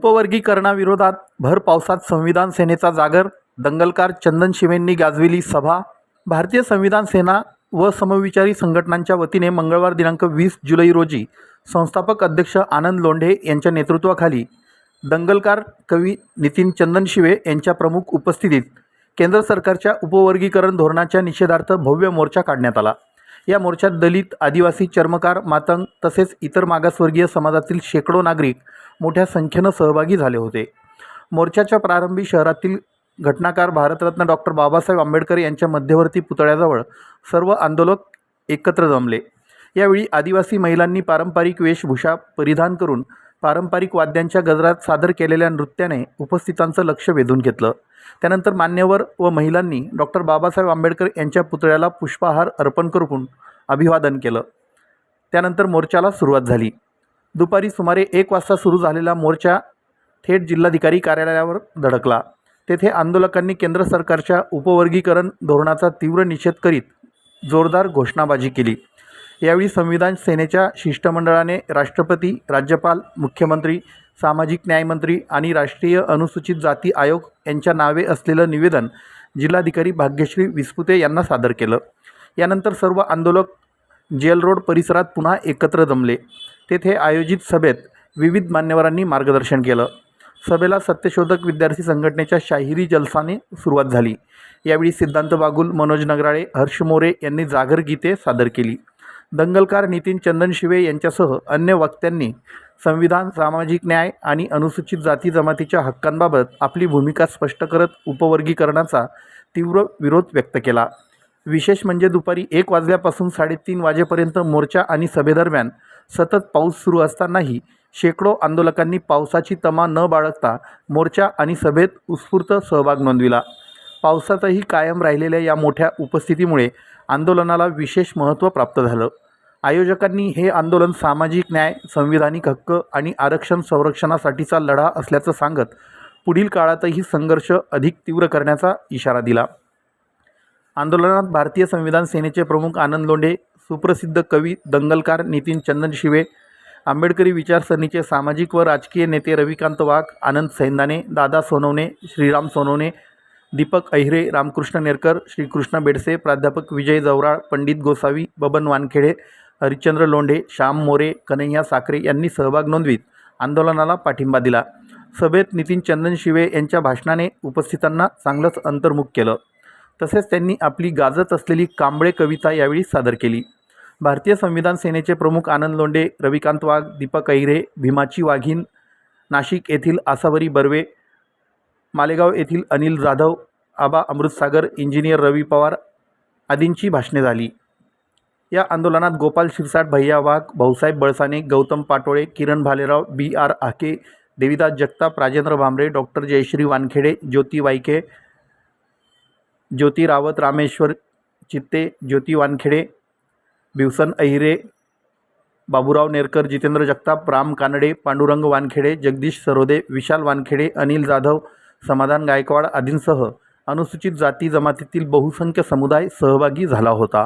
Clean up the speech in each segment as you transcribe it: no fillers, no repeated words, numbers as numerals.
उपवर्गीकरणाविरोधात भर पावसात संविधान सेनेचा जागर, दंगलकार चंदन शिवेंनी गाजविली सभा। भारतीय संविधान सेना व समविचारी संघटनांच्या वतीने मंगळवार दिनांक 20 जुलै रोजी संस्थापक अध्यक्ष आनंद लोंढे यांच्या नेतृत्वाखाली दंगलकार कवी नितीन चंदन शिवे यांच्या प्रमुख उपस्थितीत केंद्र सरकारच्या उपवर्गीकरण धोरणाच्या निषेधार्थ भव्य मोर्चा काढण्यात आला। या मोर्चात दलित, आदिवासी, चर्मकार, मातंग तसेच इतर मागासवर्गीय समाजातील शेकडो नागरिक मोठ्या संख्येने सहभागी झाले होते। मोर्चाच्या प्रारंभी शहरातील घटनाकार भारतरत्न डॉक्टर बाबासाहेब आंबेडकर यांच्या मध्यवर्ती पुतळ्याजवळ सर्व आंदोलक एकत्र जमले। यावेळी आदिवासी महिलांनी पारंपरिक वेशभूषा परिधान करून पारंपरिक वाद्यांच्या गजरात सादर केलेल्या नृत्याने उपस्थितांचं लक्ष वेधून घेतलं। त्यानंतर मान्यवर व महिलांनी डॉक्टर बाबासाहेब आंबेडकर यांच्या पुतळ्याला पुष्पहार अर्पण करून अभिवादन केलं। त्यानंतर मोर्चाला सुरुवात झाली। दुपारी सुमारे 1 वाजता सुरू झालेला मोर्चा थेट जिल्हाधिकारी कार्यालयावर धडकला। तेथे आंदोलकांनी केंद्र सरकारच्या उपवर्गीकरण धोरणाचा तीव्र निषेध करीत जोरदार घोषणाबाजी केली। यावेळी संविधान सेनेच्या शिष्टमंडळाने राष्ट्रपती, राज्यपाल, मुख्यमंत्री, सामाजिक न्याय मंत्री आणि राष्ट्रीय अनुसूचित जाती आयोग यांच्या नावे असलेलं निवेदन जिल्हाधिकारी भाग्यश्री विस्पुते यांना सादर केलं। यानंतर सर्व आंदोलक जेल रोड परिसरात पुन्हा एकत्र जमले। तेथे आयोजित सभेत विविध मान्यवरांनी मार्गदर्शन केलं। सभेला सत्यशोधक विद्यार्थी संघटनेच्या शाहिरी जलसाने सुरुवात झाली। यावेळी सिद्धांत बागुल, मनोज नगराळे, हर्ष मोरे यांनी जागर गीते सादर केली। दंगलकार नितीन चंदन शिवे यांच्यासह अन्य वक्त्यांनी संविधान, सामाजिक न्याय आणि अनुसूचित जाती जमातीच्या हक्कांबाबत आपली भूमिका स्पष्ट करत उपवर्गीकरणाचा तीव्र विरोध व्यक्त केला। विशेष म्हणजे दुपारी 1 वाजल्यापासून 3:30 वाजेपर्यंत मोर्चा आणि सभेदरम्यान सतत पाऊस सुरू असतानाही शेकडो आंदोलकांनी पावसाची तमा न बाळगता मोर्चा आणि सभेत उत्स्फूर्त सहभाग नोंदविला। पावसातही कायम राहिलेल्या या मोठ्या उपस्थितीमुळे आंदोलनाला विशेष महत्त्व प्राप्त झालं। आयोजकांनी हे आंदोलन सामाजिक न्याय, संविधानिक हक्क आणि आरक्षण संरक्षणासाठीचा लढा असल्याचं सांगत पुढील काळातही संघर्ष अधिक तीव्र करण्याचा इशारा दिला। आंदोलनात भारतीय संविधान सेनेचे प्रमुख आनंद लोंढे, सुप्रसिद्ध कवी दंगलकार नितीन चंदन शिवे, आंबेडकरी विचारसरणीचे सामाजिक व राजकीय नेते रविकांत वाघ, आनंद सैंदाने, दादा सोनवणे, श्रीराम सोनवणे, दीपक अहिरे, रामकृष्ण नेरकर, श्रीकृष्ण बेडसे, प्राध्यापक विजय जवराळ, पंडित गोसावी, बबन वानखेडे, हरिश्चंद्र लोंढे, श्याम मोरे, कन्हैया साखरे यांनी सहभाग नोंदवीत आंदोलनाला पाठिंबा दिला। सभेत नितीन चंदन शिवे यांच्या भाषणाने उपस्थितांना चांगलंच अंतर्मुख केलं। तसेच त्यांनी आपली गाजत असलेली कांबळे कविता यावेळी सादर केली। भारतीय संविधान सेनेचे प्रमुख आनंद लोंढे, रविकांत वाघ, दीपक अहिरे, भीमाची वाघीण, नाशिक येथील आसावरी बर्वे, मालेगाव येथील अनिल जाधव, आबा अमृतसागर, इंजिनियर रवी पवार आदींची भाषणे झाली। या आंदोलनात गोपाल शिरसाट, भैया वाघ, भाऊसाहेब बळसाने, गौतम पाटोळे, किरण भालेराव, BR आके, देविदास जगताप, राजेंद्र भांबरे, डॉक्टर जयश्री वानखेडे, ज्योती वाईके, ज्योती रावत, रामेश्वर चित्ते, ज्योती वानखेडे, भिवसन अहिरे, बाबूराव नेरकर, जितेंद्र जगताप, राम कानडे, पांडुरंग वानखेडे, जगदीश सरोदे, विशाल वानखेडे, अनिल जाधव, समाधान गायकवाड आदींसह अनुसूचित जाती जमातीतील बहुसंख्य समुदाय सहभागी झाला होता।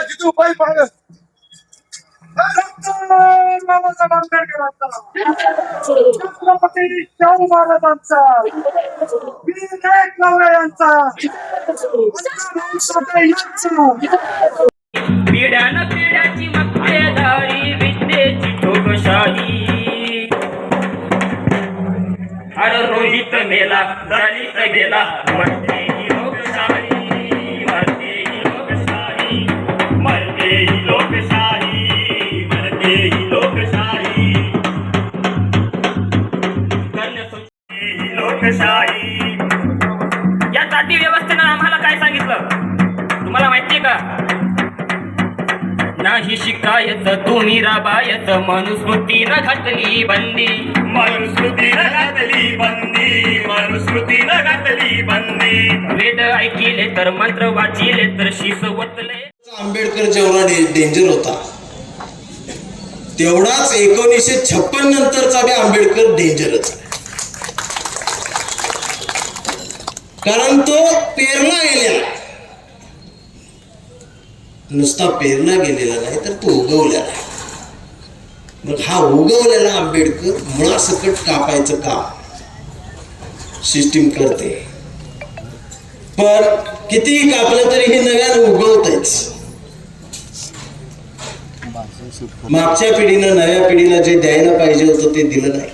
जितू पाहिजे पाहिजे बाबासाहेब आंबेडकरांचा छत्रपती शाहू महाराजांचा वीर नायक नवरे यांचा पिढ्यान पिढ्याची मक्तेदारी विद्येची ठोकशाही अरे रोहित मेला दलित गेला मरते ही लोकशाही मरते ही लोकशाही मरते ही लोकशाही मरते ही लोकशाही ही लोकशाही या जाती व्यवस्थेनं आम्हाला काय सांगितलं तुम्हाला माहितीये का? नाही शिकायचं तुम्ही राबायच मनुस्मृतीनं घातली बंदी मनुस्मृतीनं घातली बंदी मनुस्मृतीनं घातली बंदी वेद ऐकिले तर मंत्र वाचिले तर शिस वतले. आंबेडकर जेवढा डेंजर होता तेवढाच 1956 नंतरचा बी आंबेडकर डेंजरच आहे. कारण तो पेरला गेलेला, नुसता पेरला गेलेला नाही तर तो उगवलेला. मग हा उगवलेला आंबेडकर मुळासकट कापायचं काम सिस्टीम करते. पण कितीही कापलं तरी हे नव्यानं उगवतच. मागच्या पिढीनं नव्या पिढीला जे द्यायला पाहिजे होतं ते दिलं नाही.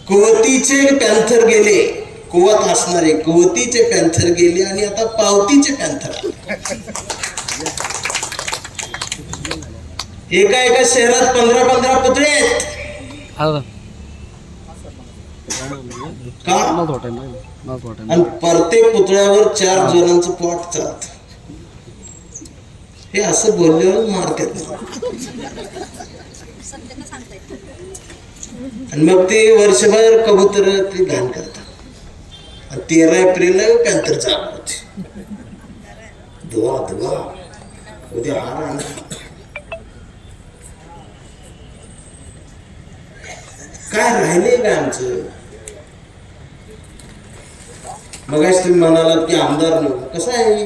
कुवतीचे पॅन्थर गेले, कुवत असणारे कुवतीचे पॅन्थर गेले आणि आता पावतीचे पॅन्थर आले. एका एका शहरात 15-15 पुतळे आहेत. का? आणि प्रत्येक पुतळ्यावर 4 जणांचं पोट चालत. हे असं बोलल्यावर मारतात. आणि मग ते वर्षभर कबूतर ते घाण करतात. 13 एप्रिलला पॅन्थर चालू होते. धुवा धुवा उद्या हार आणा. काय राहिले का आमचं? मगाच तुम्ही म्हणालात की आमदार नको. कसं आहे,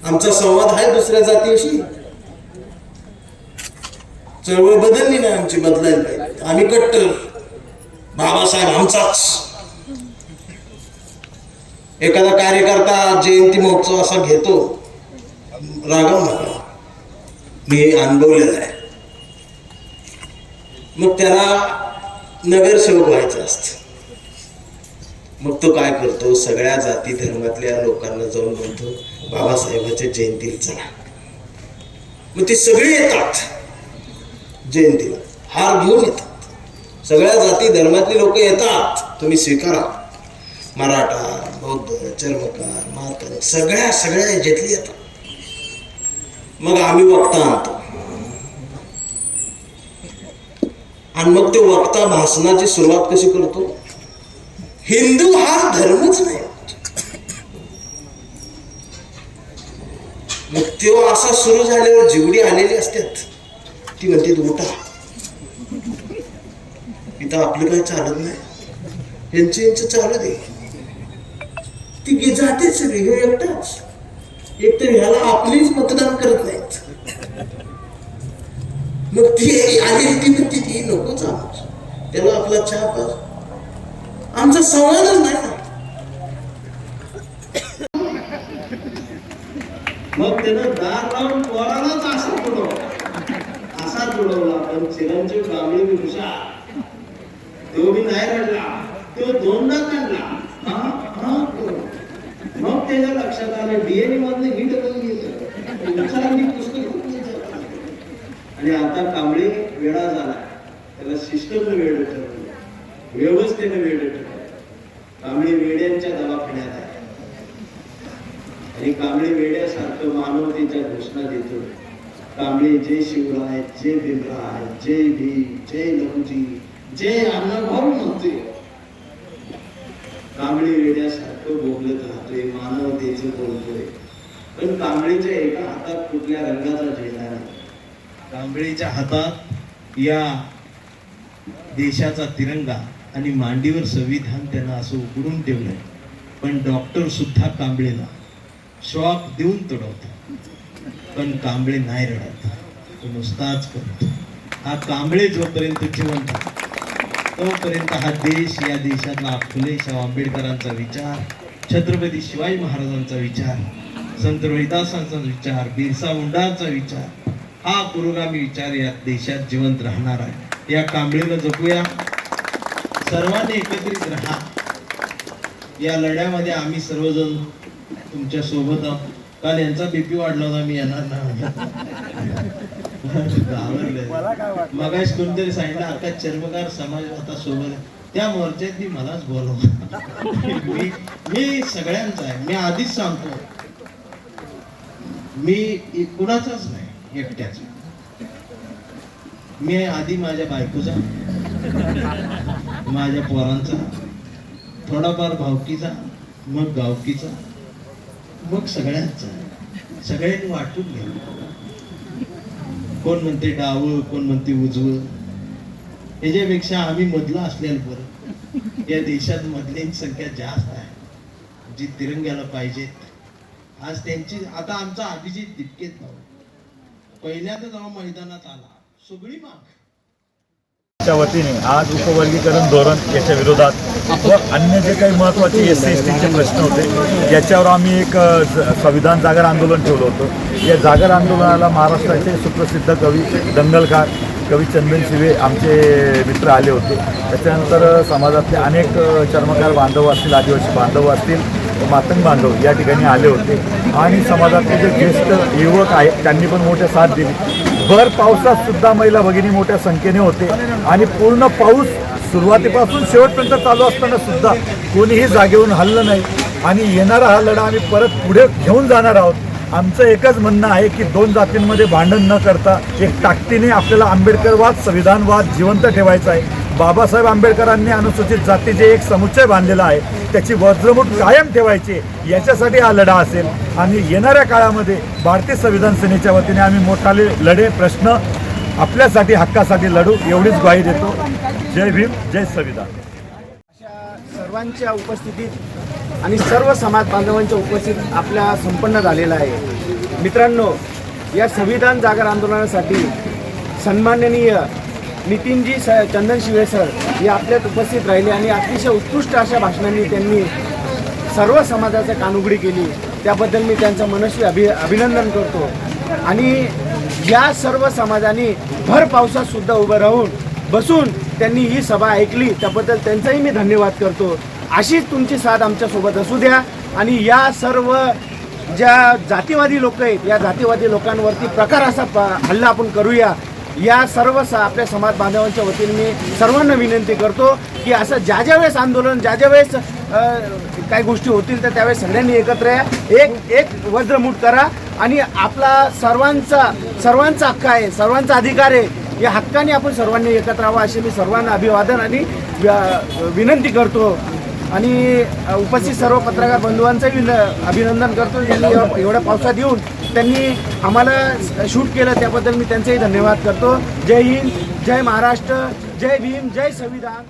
आमचा संवाद आहे दुसऱ्या जातीशी. चळवळ बदलली नाही आमची, बदलायला पाहिजे. आम्ही कट्टर बाबासाहेब आमचाच. एखादा कार्यकर्ता जयंती महोत्सव असा घेतो, रागाव नका, मी अनुभवलेला आहे. मग त्याला नगरसेवक व्हायचं असतं. मग तो काय करतो, सगळ्या जाती धर्मातल्या लोकांना जाऊन म्हणतो बाबासाहेबांच्या जयंतीला चला. मग ते सगळे येतात जयंतीला, हार घेऊन येतात. सगळ्या जाती धर्मातली लोक येतात, तुम्ही स्वीकारा. मराठा, बौद्ध, चर्मकार, मारकरी सगळ्या ह्याच्यातली येतात. मग आम्ही वक्ता आणतो आणि मग ते वक्ता भाषणाची सुरुवात कशी करतो, हिंदू हा धर्मच नाही. मग तो असा सुरू झाल्यावर जेवढी आलेली असतात ती म्हणते उठा. इथं आपलं काही चालत नाही, यांचं चालू दे. ती जाते सगळी, हे एकटाच. एकतर ह्याला आपलीच मतदान करत नाहीत, मग ती आली ती म्हणते ती नकोच आम्हाला, त्याला आपला चहा पास, आमचा संवादच नाही ना. मग त्यानं दार लावून पोरालाच असा जुळवला. पण चिरंजीव कांबळे हुशार, तो बी नाही रडला, तो दोनदा काढला. मग त्याच्या लक्षात आलं डीएनए मधले नीट करून घेतलं आणि आता कांबळे वेळा झाला, त्याला सिस्टमनं वेळ ठरवलं, व्यवस्थेनं वेळ ठरवलं. कांबळे वेड्यांच्या दवाखान्यात आहे आणि कांबळे वेड्यासारखं मानवतेच्या घोषणा देतो. कांबळे जय शिवराय, जय भीमराय, जय भीम, जय लहुजी, जय अण्णाभाऊ म्हणतोय. कांबळे वेड्यासारखं बोलत राहतोय, मानवतेचं बोलतोय. पण कांबळेच्या एका हातात कुठल्या रंगाचा झेंडा नाही. कांबळेच्या हातात या देशाचा तिरंगा आणि मांडीवर संविधान त्यांना असं उघडून ठेवलंय. पण डॉक्टर सुद्धा कांबळेला शॉक देऊन तडवतात, पण कांबळे नाही रडत, तो नुसताच करतो. हा कांबळे जोपर्यंत जिवंत तोपर्यंत हा देश, या देशातला फुले शाहू आंबेडकरांचा विचार, छत्रपती शिवाजी महाराजांचा विचार, संत रोहिदासांचा विचार, बिरसा मुंडांचा विचार, हा पुरोगामी विचार या देशात जिवंत राहणार आहे. या कांबळेला जपूया, सर्वांनी एकत्रित राहा. या लढ्यामध्ये आम्ही सर्वजण तुमच्या सोबत आहोत. काल यांचा बीपी वाढला होता, मी येणार नाही. मगाशी कोणतरी सांगितलं आता चर्मकार समाज आता सोबत, त्या मोर्चात मलाच बोलवलं. मी सगळ्यांचा आहे, मी आधीच सांगतो, मी कुणाचाच नाही, एकट्याचा. मी आधी माझ्या बायकोचा, माझ्या पोरांचा, थोडाफार भावकीचा, मग गावकीचा, मग सगळ्यांचा. सगळ्यांनी वाटून घ्या. कोण म्हणते डावं, कोण म्हणते उजवं, याच्यापेक्षा आम्ही मधला असलेलं बरं. या देशात मधल्यांची संख्या जास्त आहे, जी तिरंग्याला पाहिजेत. आज त्यांची, आता आमचा अभिजित दिपकेत भाऊ पहिल्यांदा जेव्हा मैदानात आला, सगळी माग च्या वतीने आज उपवर्गीकरण धोरण याच्या विरोधात व अन्य जे काही महत्त्वाचे SC STचे प्रश्न होते याच्यावर आम्ही एक संविधान जागर आंदोलन ठेवलं होतं. या जागर आंदोलनाला महाराष्ट्राचे सुप्रसिद्ध कवी दंगलकार कवी चंदन शिवे आमचे मित्र आले होते. त्याच्यानंतर समाजातले अनेक चर्मकार बांधव असतील, आदिवासी बांधव असतील, मातंग बांधव या ठिकाणी आले होते आणि समाजातले जे ज्येष्ठ युवक आहेत त्यांनी पण मोठे साथ दिली. भर पावसात सुद्धा महिला भगिनी मोठ्या संख्येने होते आणि पूर्ण पाऊस सुरुवातीपासून शेवटपर्यंत चालू असताना सुद्धा कोणीही जागेवरून हललं नाही. आणि येणारा हा लढा आम्ही परत पुढे घेऊन जाणार आहोत. आमचं एकच म्हणणं आहे की दोन जातींमध्ये भांडण न करता एक ताकदीने आपल्याला आंबेडकरवाद, संविधानवाद जिवंत ठेवायचा आहे. बाबासाहेब आंबेडकरांनी अनुसूचित जातीचे एक समुच्चय बांधलेला आहे, त्याची वज्रमूठ कायम ठेवायची, याच्यासाठी हा लढा असेल. आणि येणाऱ्या काळामध्ये भारतीय संविधान सेनेच्या वतीने आम्ही मोठाले लढे, प्रश्न आपल्यासाठी, हक्कासाठी लढू, एवढीच ग्वाही देतो. जय भीम, जय संविधान. अशा सर्वांच्या उपस्थितीत आणि सर्व समाज बांधवांच्या उपस्थितीत आपल्या संपन्न झालेला आहे. मित्रांनो, या संविधान जागर आंदोलनासाठी सन्माननीय नितीनजी चंदन शिवे सर हे आपल्यात उपस्थित राहिले आणि अतिशय उत्कृष्ट अशा भाषणांनी त्यांनी सर्व समाजाची कानउघडी केली. त्याबद्दल मी त्यांचं मनस्वी अभिनंदन करतो. आणि या सर्व समाजाने भर पावसात सुद्धा उभं राहून बसून त्यांनी ही सभा ऐकली, त्याबद्दल त्यांचाही मी धन्यवाद करतो. अशीच तुमची साथ आमच्यासोबत असू द्या आणि या सर्व ज्या जातीवादी लोक आहेत या जातीवादी लोकांवरती प्रकार असा हल्ला आपण करूया. या सर्व आपल्या समाज बांधवांच्या वतीने मी सर्वांना विनंती करतो की असं ज्या ज्या वेळेस आंदोलन, ज्या ज्या वेळेस काही गोष्टी होतील तर त्यावेळेस सगळ्यांनी एकत्र या, एक वज्रमूठ करा आणि आपला सर्वांचा हक्क आहे, सर्वांचा अधिकार आहे. या हक्काने आपण सर्वांनी एकत्र राहावं असे मी सर्वांना अभिवादन आणि विनंती करतो. आणि उपस्थित सर्व पत्रकार बंधूंचंही अभिनंदन करतो, ज्यांनी एवढ्या पावसात येऊन त्यांनी आम्हाला शूट केलं, त्याबद्दल मी त्यांचेही धन्यवाद करतो. जय हिंद, जय महाराष्ट्र. जय भीम, जय संविधान.